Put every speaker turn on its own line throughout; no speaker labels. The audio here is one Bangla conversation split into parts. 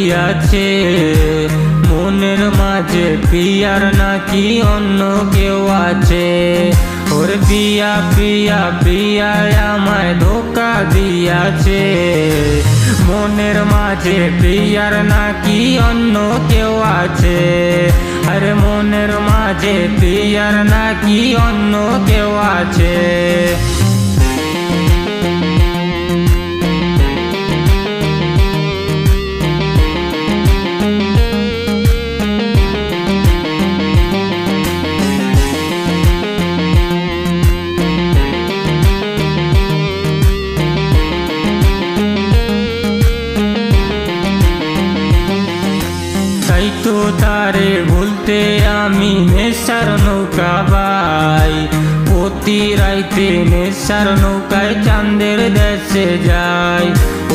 দিয়াছে, মনের মাঝে পিয়ার নাকি অন্য কেউ আছে। ওর পিয়া পিয়া পিয়া আমায় ধোকা দিয়াছে, মনের মাঝে পিয়ার নাকি অন্য কেউ আছে। আরে মনের মাঝে পিয়ার নাকি অন্য কেউ আছে। তাই তো তারে ভুলতে আমি নেশার নৌকা বাই, প্রতি রাইতে নেশার নৌকায় চাঁদের দেশে যাই।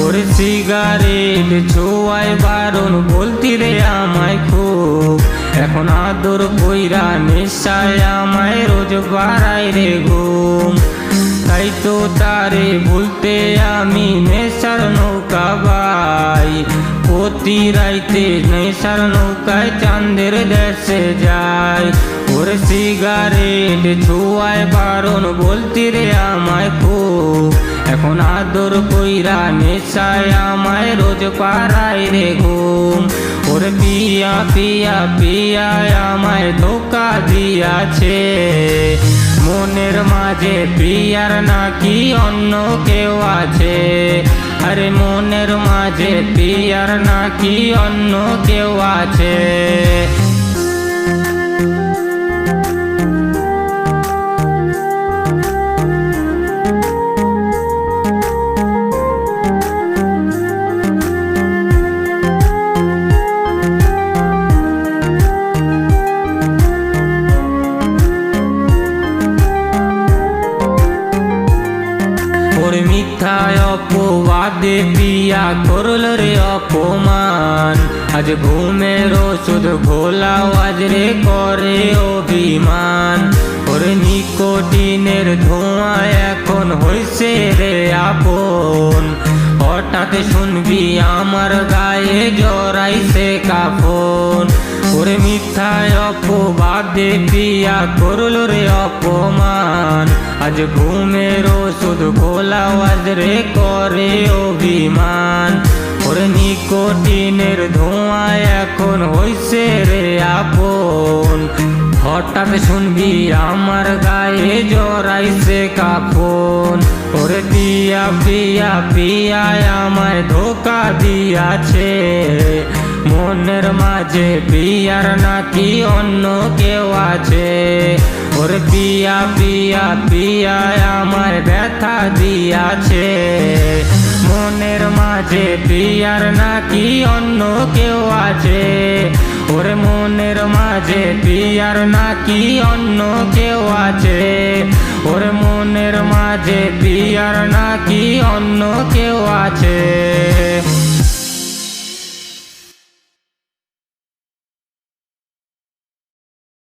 ওর সিগারেট ছোঁয়ায় বারণ বলতি রে আমায় খুব, এখন আদর কইরা নেশায় আমায় রোজ বাড়াই রে ঘুম। তাই তো তারে ভুলতে আমি নেশার নৌকা বাই, প্রতি রাইতে নেশার নৌকায় চাঁদের দেশে যাই। ওর সিগারেট ছোঁয়ায় বারণ বলতি রে আমায় খুব, এখন আদর কইরা নেশায় আমায় রোজ পাড়াই রে ঘুম। ওর পিয়া পিয়া পিয়া আমায় ধোকা দিয়াছে, মনের মাঝে পিয়ার নাকি অন্য কেউ আছে। আরে মনের মাঝে পিয়ার নাকি অন্য কেউ আছে। মিথ্যায় অপবাদে পিয়া করল রে অপমান, আজ ঘুমের ওষুধ ভোলাও আজ রে করে অভিমান। ওর নিকোটিনের ধোঁয়া এখন হইছে রে আপন, হঠাৎ শুনবি আমার গায়ে জড়াইছে কাফন। ওরে মিথ্যায় অপবাদে পিয়া করল রে অপমান, আজ ঘুমের ওষুধ ভোলাও আজ রে করে অভিমান। ওরে নিকোটিনের ধোঁয়া এখন হইছে রে আপন, হঠাৎ শুনবি আমার গায়ে জড়াইছে কাফন। ওরে পিয়া পিয়া পিয়া আমায় ধোকা দিয়াছে, মনের মাঝে পিয়ার নাকি অন্য কেউ আছে। ওরে পিয়া পিয়া পিয়া আমায় ব্যথা দিয়াছে, মনের মাঝে পিয়ার নাকি অন্য কেউ আছে। ওরে মনের মাঝে পিয়ার নাকি অন্য কেউ আছে। ওরে মনের মাঝে পিয়ার নাকি অন্য কেউ আছে।